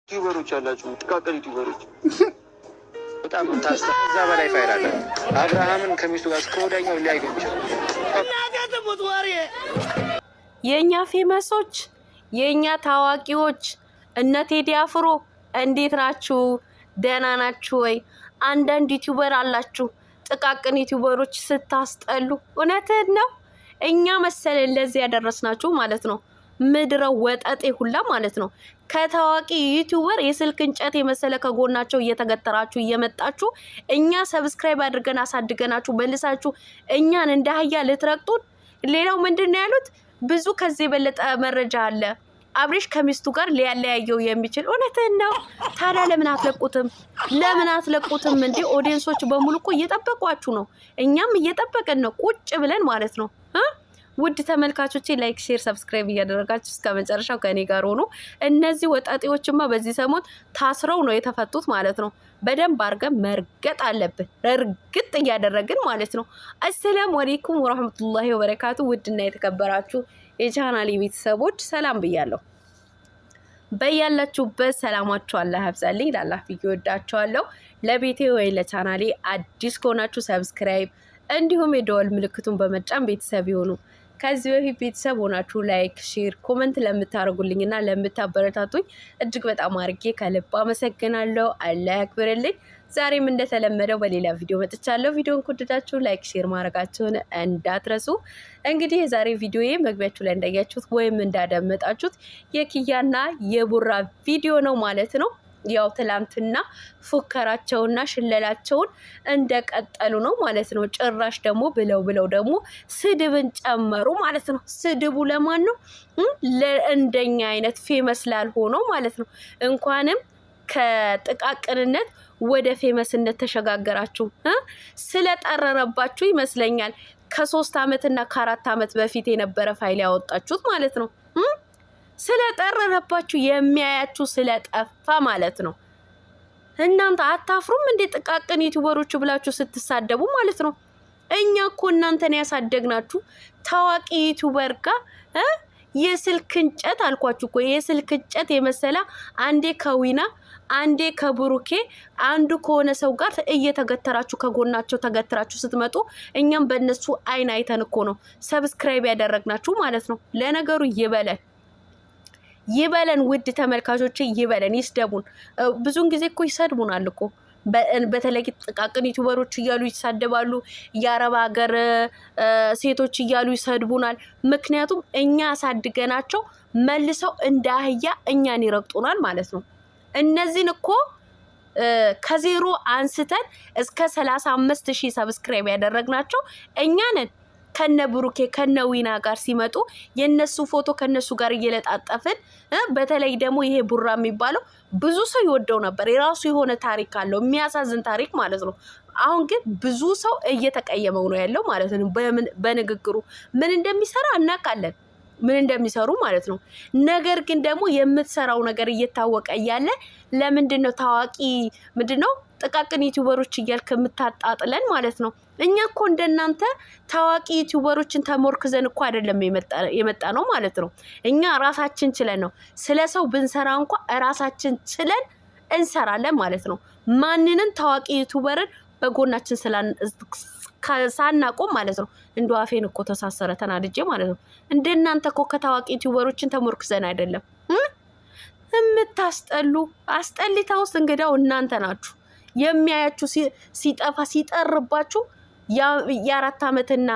ዩቲዩበሮች አላችሁ ጥቃቅን ዩቲዩበሮች በጣም ታስተዛ በላይ ፋይዳ አለ። አብርሃምን ከሚስቱ ጋር እስከወዳኛው ሊያገኝ ይችላል። የኛ ፌመሶች የኛ ታዋቂዎች እነ ቴዲ አፍሮ እንዴት ናችሁ? ደህና ናችሁ ወይ? አንዳንድ ዩቲዩበር አላችሁ ጥቃቅን ዩቲዩበሮች ስታስጠሉ። እውነትህን ነው። እኛ መሰለን ለዚህ ያደረስናችሁ ማለት ነው። ምድረ ወጠጤ ሁላ ማለት ነው። ከታዋቂ ዩቲዩበር የስልክ እንጨት የመሰለ ከጎናቸው እየተገተራችሁ እየመጣችሁ እኛ ሰብስክራይብ አድርገን አሳድገናችሁ መልሳችሁ እኛን እንደ አህያ ልትረግጡን። ሌላው ምንድነው ያሉት? ብዙ ከዚህ የበለጠ መረጃ አለ አብሬሽ ከሚስቱ ጋር ሊያለያየው የሚችል። እውነትህን ነው። ታዲያ ለምን አትለቁትም? ለምን አትለቁትም እንዴ? ኦዲየንሶች በሙሉ እኮ እየጠበቋችሁ ነው። እኛም እየጠበቅን ነው ቁጭ ብለን ማለት ነው። ውድ ተመልካቾቼ ላይክ፣ ሼር፣ ሰብስክራይብ እያደረጋችሁ እስከ መጨረሻው ከኔ ጋር ሆኖ እነዚህ ወጣጤዎችማ በዚህ ሰሞን ታስረው ነው የተፈቱት ማለት ነው። በደንብ አድርገን መርገጥ አለብን፣ እርግጥ እያደረግን ማለት ነው። አሰላሙ አለይኩም ወራህመቱላሂ ወበረካቱ። ውድና የተከበራችሁ የቻናሌ ቤተሰቦች ሰላም ብያለሁ። በያላችሁበት ሰላማችሁ አላህ ያብዛልኝ። ላላህ ብዬ ወዳችኋለሁ። ለቤቴ ወይ ለቻናሌ አዲስ ከሆናችሁ ሰብስክራይብ እንዲሁም የደወል ምልክቱን በመጫን ቤተሰብ ይሁኑ። ከዚህ በፊት ቤተሰብ ሆናችሁ ላይክ፣ ሼር፣ ኮሜንት ለምታደርጉልኝና ለምታበረታቱኝ እጅግ በጣም አድርጌ ከልብ አመሰግናለሁ። አላህ ያክብርልኝ። ዛሬም እንደተለመደው በሌላ ቪዲዮ መጥቻለሁ። ቪዲዮን ከወደዳችሁ ላይክ፣ ሼር ማድረጋችሁን እንዳትረሱ። እንግዲህ የዛሬ ቪዲዮዬ መግቢያችሁ ላይ እንዳያችሁት ወይም እንዳደመጣችሁት የኪያና የቡራ ቪዲዮ ነው ማለት ነው። ያው ትላንትና ፉከራቸውና ሽለላቸውን እንደቀጠሉ ነው ማለት ነው። ጭራሽ ደግሞ ብለው ደግሞ ስድብን ጨመሩ ማለት ነው። ስድቡ ለማን ነው? ለእንደኛ አይነት ፌመስ ላልሆነው ማለት ነው። እንኳንም ከጥቃቅንነት ወደ ፌመስነት ተሸጋገራችሁ። ስለጠረረባችሁ ይመስለኛል ከ3 አመትና ከ4 አመት በፊት የነበረ ፋይል ያወጣችሁት ማለት ነው። ስለጠረረባችሁ የሚያያችሁ ስለጠፋ ማለት ነው። እናንተ አታፍሩም እንዴ? ጥቃቅን ዩቲዩበሮች ብላችሁ ስትሳደቡ ማለት ነው። እኛ እኮ እናንተን ያሳደግናችሁ ታዋቂ ዩቲዩበር ጋር የስልክ እንጨት አልኳችሁ እኮ የስልክ እንጨት የመሰለ አንዴ ከዊና አንዴ ከብሩኬ አንዱ ከሆነ ሰው ጋር እየተገተራችሁ ከጎናቸው ተገተራችሁ ስትመጡ እኛም በእነሱ አይን አይተን እኮ ነው ሰብስክራይብ ያደረግናችሁ ማለት ነው። ለነገሩ ይበለን ውድ ተመልካቾች ይበለን፣ ይስደቡን። ብዙን ጊዜ እኮ ይሰድቡናል እኮ በተለይ ጥቃቅን ዩቲዩበሮች እያሉ ይሳደባሉ። የአረብ ሀገር ሴቶች እያሉ ይሰድቡናል። ምክንያቱም እኛ አሳድገናቸው መልሰው እንደ አህያ እኛን ይረግጡናል ማለት ነው። እነዚህን እኮ ከዜሮ አንስተን እስከ 35,000 ሰብስክራይብ ያደረግናቸው እኛ ነን። ከነ ብሩኬ ከነ ዊና ጋር ሲመጡ የነሱ ፎቶ ከነሱ ጋር እየለጣጠፍን በተለይ ደግሞ ይሄ ቡራ የሚባለው ብዙ ሰው ይወደው ነበር። የራሱ የሆነ ታሪክ አለው፣ የሚያሳዝን ታሪክ ማለት ነው። አሁን ግን ብዙ ሰው እየተቀየመው ነው ያለው ማለት ነው። በንግግሩ ምን እንደሚሰራ እናውቃለን፣ ምን እንደሚሰሩ ማለት ነው። ነገር ግን ደግሞ የምትሰራው ነገር እየታወቀ እያለ ለምንድን ነው ታዋቂ ምንድነው ጥቃቅን ዩቲዩበሮች እያልክ የምታጣጥለን ማለት ነው? እኛ እኮ እንደናንተ ታዋቂ ዩቲዩበሮችን ተሞርክዘን እኮ አይደለም የመጣ ነው ማለት ነው። እኛ ራሳችን ችለን ነው። ስለ ሰው ብንሰራ እንኳን ራሳችን ችለን እንሰራለን ማለት ነው። ማንንም ታዋቂ ዩቲዩበርን በጎናችን ሳናቆም ማለት ነው። እንደ አፌን እኮ ተሳሰረ ተናድጄ ማለት ነው። እንደናንተ እኮ ከታዋቂ ዩቲዩበሮችን ተሞርክዘን አይደለም። የምታስጠሉ አስጠሊታውስ እንግዳው እናንተ ናችሁ። የሚያያችሁ ሲጠፋ ሲጠርባችሁ የ4 አመትና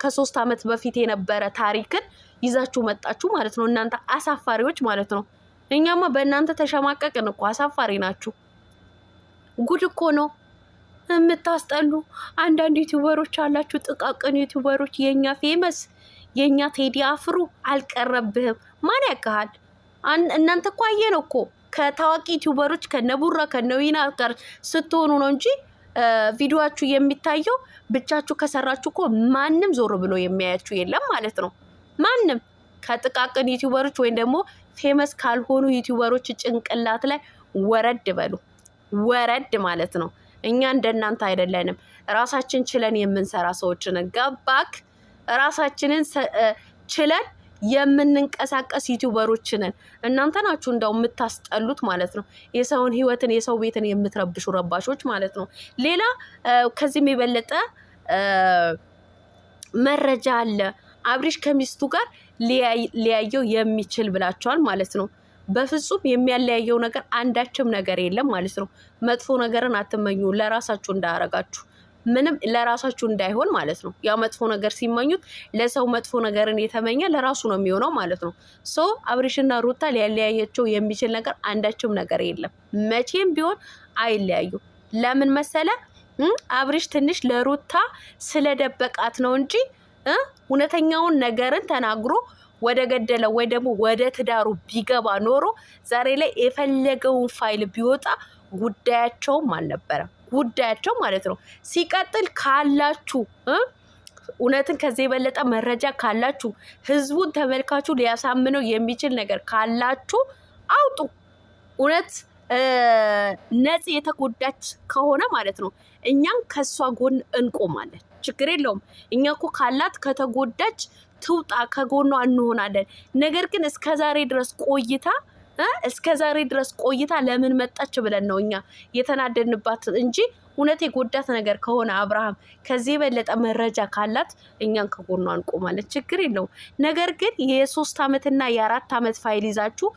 ከ3 አመት በፊት የነበረ ታሪክን ይዛችሁ መጣችሁ ማለት ነው። እናንተ አሳፋሪዎች ማለት ነው። እኛማ በእናንተ ተሸማቀቅን እኮ። አሳፋሪ ናችሁ። ጉድ እኮ ነው። የምታስጠሉ አንዳንድ ዩቲዩበሮች አላችሁ ጥቃቅን ዩቲዩበሮች። የኛ ፌመስ የኛ ቴዲ አፍሮ አልቀረብህም። ማን ያካሃል? እናንተ እኮ አየነው እኮ ከታዋቂ ዩቲዩበሮች ከነቡራ ከነዊና ጋር ስትሆኑ ነው እንጂ ቪዲዮአችሁ የሚታየው ብቻችሁ ከሰራችሁ እኮ ማንም ዞር ብሎ የሚያያችሁ የለም ማለት ነው። ማንም ከጥቃቅን ዩቲዩበሮች ወይም ደግሞ ፌመስ ካልሆኑ ዩቲዩበሮች ጭንቅላት ላይ ወረድ በሉ። ወረድ ማለት ነው። እኛ እንደናንተ አይደለንም። ራሳችን ችለን የምንሰራ ሰዎች ነን። ገባክ? ራሳችንን ችለን የምንንቀሳቀስ ዩቲዩበሮች ነን። እናንተ ናችሁ እንደው የምታስጠሉት ማለት ነው። የሰውን ህይወትን የሰው ቤትን የምትረብሹ ረባሾች ማለት ነው። ሌላ ከዚህም የበለጠ መረጃ አለ። አብርሽ ከሚስቱ ጋር ሊያየው የሚችል ብላችኋል ማለት ነው። በፍጹም የሚያለያየው ነገር አንዳችም ነገር የለም ማለት ነው። መጥፎ ነገርን አትመኙ፣ ለራሳችሁ እንዳያረጋችሁ ምንም ለራሳችሁ እንዳይሆን ማለት ነው። ያ መጥፎ ነገር ሲመኙት ለሰው መጥፎ ነገርን የተመኘ ለራሱ ነው የሚሆነው ማለት ነው። ሶ አብርሽና ሩታ ሊያለያያቸው የሚችል ነገር አንዳችም ነገር የለም። መቼም ቢሆን አይለያዩ። ለምን መሰለ? አብርሽ ትንሽ ለሩታ ስለደበቃት ነው እንጂ እውነተኛውን ነገርን ተናግሮ ወደ ገደለው ወይ ደግሞ ወደ ትዳሩ ቢገባ ኖሮ ዛሬ ላይ የፈለገውን ፋይል ቢወጣ ጉዳያቸውም አልነበረም። ጉዳያቸው ማለት ነው። ሲቀጥል ካላችሁ እውነትን ከዚህ የበለጠ መረጃ ካላችሁ ህዝቡን ተመልካቹ ሊያሳምነው የሚችል ነገር ካላችሁ አውጡ። እውነት ነፂ የተጎዳች ከሆነ ማለት ነው እኛም ከሷ ጎን እንቆማለን። ችግር የለውም። እኛ እኮ ካላት ከተጎዳች ትውጣ ከጎኗ እንሆናለን። ነገር ግን እስከ ዛሬ ድረስ ቆይታ ለምን መጣች ብለን ነው እኛ የተናደድንባት እንጂ እውነት የጎዳት ነገር ከሆነ አብርሃም ከዚህ የበለጠ መረጃ ካላት እኛን ከጎኗ እንቆማለን። ችግር የለውም። ነገር ግን የ3 ዓመትና የ4 ዓመት ፋይል ይዛችሁ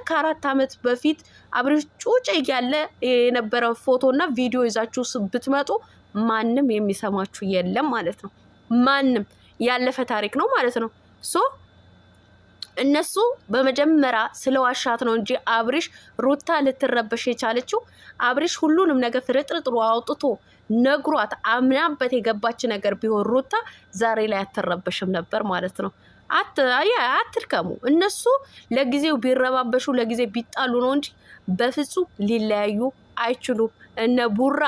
ከ4 ዓመት በፊት አብርሽ ጩጬ ያለ የነበረው ፎቶና ቪዲዮ ይዛችሁ ብትመጡ ማንም የሚሰማችሁ የለም ማለት ነው። ማንም ያለፈ ታሪክ ነው ማለት ነው። ሶ እነሱ በመጀመሪያ ስለዋሻት ነው እንጂ አብርሽ ሩታ ልትረበሽ የቻለችው አብርሽ ሁሉንም ነገር ፍርጥርጥሩ አውጥቶ ነግሯት አምናበት የገባች ነገር ቢሆን ሩታ ዛሬ ላይ አትረበሽም ነበር ማለት ነው። አትድከሙ። እነሱ ለጊዜው ቢረባበሹ ለጊዜው ቢጣሉ ነው እንጂ በፍጹም ሊለያዩ አይችሉም። እነ ቡራ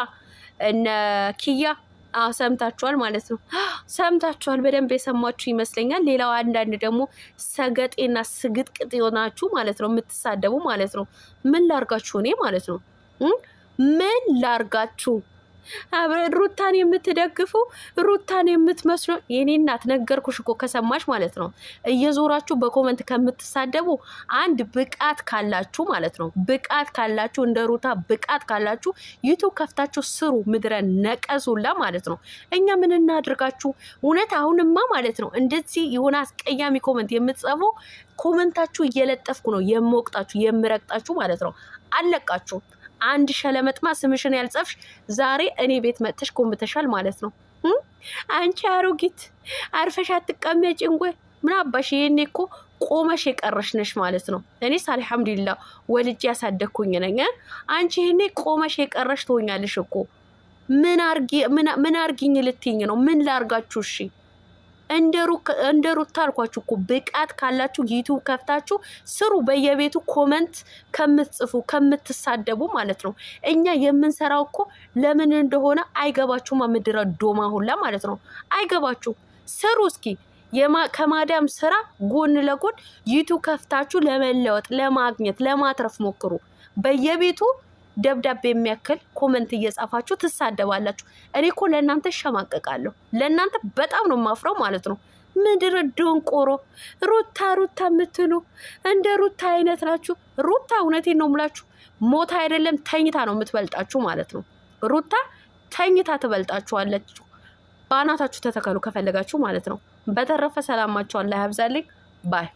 እነ ኪያ ሰምታችኋል ማለት ነው። ሰምታችኋል፣ በደንብ የሰማችሁ ይመስለኛል። ሌላው አንዳንድ ደግሞ ሰገጤና ስግጥቅጥ የሆናችሁ ማለት ነው የምትሳደቡ ማለት ነው። ምን ላርጋችሁ እኔ ማለት ነው? ምን ላርጋችሁ? ሩታን የምትደግፉ ሩታን የምትመስሉ የኔ እናት ነገርኩሽ እኮ ከሰማሽ ማለት ነው። እየዞራችሁ በኮመንት ከምትሳደቡ አንድ ብቃት ካላችሁ ማለት ነው፣ ብቃት ካላችሁ እንደ ሩታ ብቃት ካላችሁ ዩቲዩብ ከፍታችሁ ስሩ። ምድረ ነቀዙላ ማለት ነው። እኛ ምን እናድርጋችሁ? እውነት አሁንማ ማለት ነው እንደዚህ የሆነ አስቀያሚ ኮመንት የምትጽፉ ኮመንታችሁ እየለጠፍኩ ነው የምወቅጣችሁ የምረቅጣችሁ ማለት ነው። አለቃችሁ አንድ ሸለመጥማ ስምሽን ያልጸፍሽ ዛሬ እኔ ቤት መጥተሽ ኮምተሻል ማለት ነው። አንቺ አሮጊት አርፈሽ አትቀመጪ እንጎይ ምን አባሽ? ይሄኔ እኮ ቆመሽ የቀረሽ ነሽ ማለት ነው። እኔስ አልሐምዱሊላህ ወልጄ ያሳደኩኝ ነኝ። አንቺ ይሄኔ ቆመሽ የቀረሽ ትሆኛለሽ እኮ። ምን አርጊኝ ልትይኝ ነው? ምን ላርጋችሁ? እሺ እንደ ሩታ አልኳችሁ እኮ ብቃት ካላችሁ ዩቲዩብ ከፍታችሁ ስሩ። በየቤቱ ኮመንት ከምትጽፉ ከምትሳደቡ ማለት ነው። እኛ የምንሰራው እኮ ለምን እንደሆነ አይገባችሁም። ምድረ ዶማ ሁላ ማለት ነው። አይገባችሁ። ስሩ እስኪ ከማዳም ስራ ጎን ለጎን ዩቲዩብ ከፍታችሁ ለመለወጥ፣ ለማግኘት፣ ለማትረፍ ሞክሩ። በየቤቱ ደብዳቤ የሚያክል ኮመንት እየጻፋችሁ ትሳደባላችሁ። እኔ እኮ ለእናንተ እሸማቀቃለሁ። ለእናንተ በጣም ነው ማፍረው ማለት ነው። ምድር ደንቆሮ ሩታ የምትሉ እንደ ሩታ አይነት ናችሁ። ሩታ እውነቴን ነው የምላችሁ ሞታ አይደለም ተኝታ ነው የምትበልጣችሁ ማለት ነው። ሩታ ተኝታ ትበልጣችኋለች። ባናታችሁ ተተከሉ ከፈለጋችሁ ማለት ነው። በተረፈ ሰላማችሁ አላህ ያብዛልኝ ባይ